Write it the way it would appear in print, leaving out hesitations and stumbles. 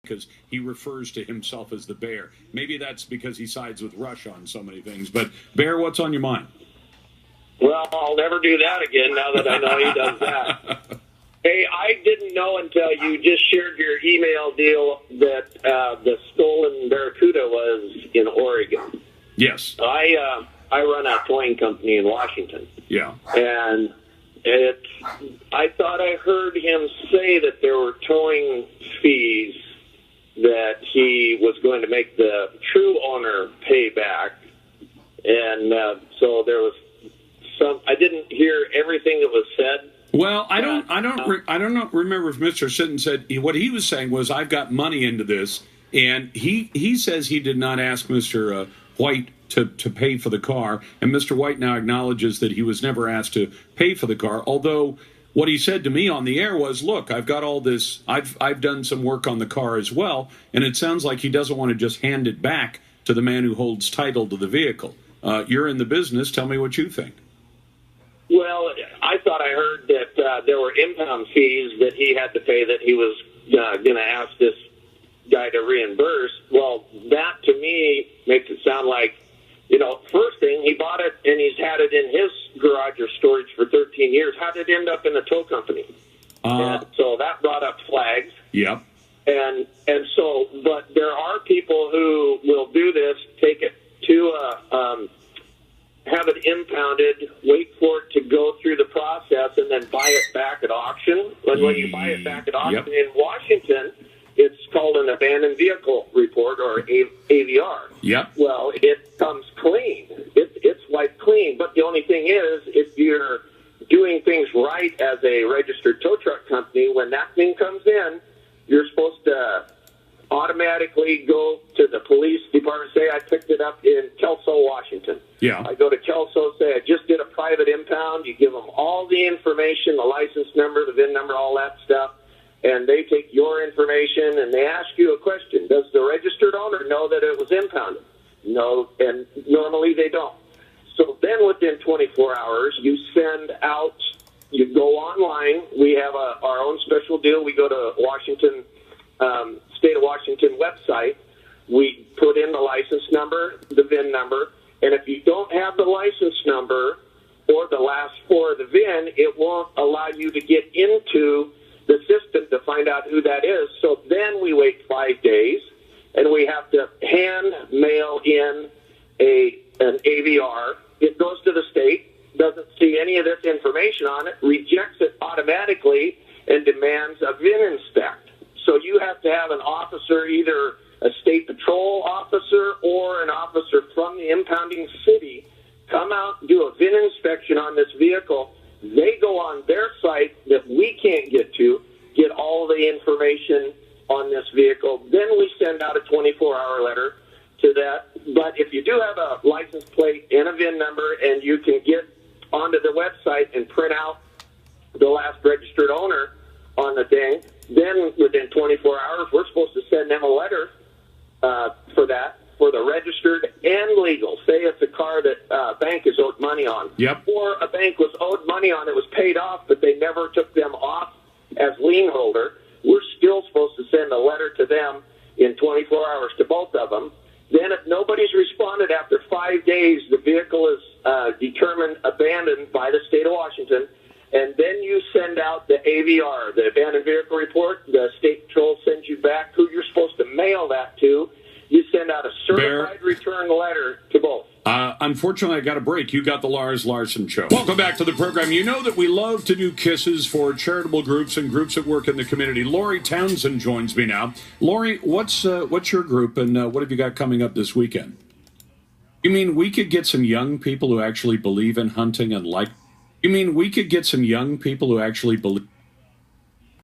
because he refers to himself as the bear. Maybe that's because he sides with Russia on so many things. But, Bear, what's on your mind? Well, I'll never do that again now that I know he does that. Hey, I didn't know until you just shared your email deal that the stolen Barracuda was in Oregon. Yes. I run a towing company in Washington. Yeah. And I thought I heard him say that there were towing fees that he was going to make the true owner pay back. And so there was I didn't hear everything that was said. Well, I don't remember if Mr. Sitton said what he was saying was I've got money into this, and he says he did not ask Mr. White to pay for the car, and Mr. White now acknowledges that he was never asked to pay for the car. Although what he said to me on the air was, "Look, I've got all this. I've done some work on the car as well," and it sounds like he doesn't want to just hand it back to the man who holds title to the vehicle. You're in the business. Tell me what you think. Well, I thought I heard that there were impound fees that he had to pay that he was going to ask this guy to reimburse. Well, that to me makes it sound like, first thing, he bought it and he's had it in his garage or storage for 13 years. How did it end up in the tow company? And so that brought up flags. Yep. And so, but there are people who will do this, take it to have it impounded, wait for it to go through the process, and then buy it back at auction. And when you buy it back at auction in Washington, it's called an abandoned vehicle report, or AVR. Yep. Well, it comes clean. It's wiped clean. But the only thing is, if you're doing things right as a registered tow truck company, when that thing comes in, you're supposed to automatically go to the police department, say I picked it up in Kelso, Washington. Yeah. I go to Kelso, say I just did a private impound. You give them all the information, the license number, the VIN number, all that stuff, and they take your information and they ask you a question. Does the registered owner know that it was impounded? No, and normally they don't. So then within 24 hours, you send out, you go online. We have our own special deal. We go to Washington, State of Washington website. We put in the license number, the VIN number, and if you don't have the license number or the last four of the VIN, it won't allow you to get into the system to find out who that is. So then we wait 5 days, and we have to hand mail in an AVR. It goes to the state, doesn't see any of this information on it, rejects it automatically, and demands a VIN inspect. So you have to have an officer, either a state patrol officer or an officer from the impounding city, come out, do a VIN inspection on this vehicle. They go on their site that we can't get to, get all the information on this vehicle. Then we send out a 24-hour letter to that. But if you do have a license plate and a VIN number and you can get onto the website and print out the last registered owner on the thing, then within 24 hours, we're supposed to send them a letter for that, for the registered and legal. Say it's a car that a bank is owed money on. Yep. Or a bank was owed money on, it was paid off, but they never took them off as lien holder. We're still supposed to send a letter to them in 24 hours to both of them. Then if nobody's responded after 5 days, the vehicle is determined abandoned by the state of Washington. And then you send out the AVR, the abandoned vehicle report. The state patrol sends you back who you're supposed to mail that to. You send out a certified return letter to both. Unfortunately, I got a break. You got the Lars Larson Show. Welcome back to the program. You know that we love to do kisses for charitable groups and groups that work in the community. Lori Townsend joins me now. Lori, what's your group, and what have you got coming up this weekend? You mean we could get some young people who actually believe in hunting and like... You mean we could get some young people who actually believe...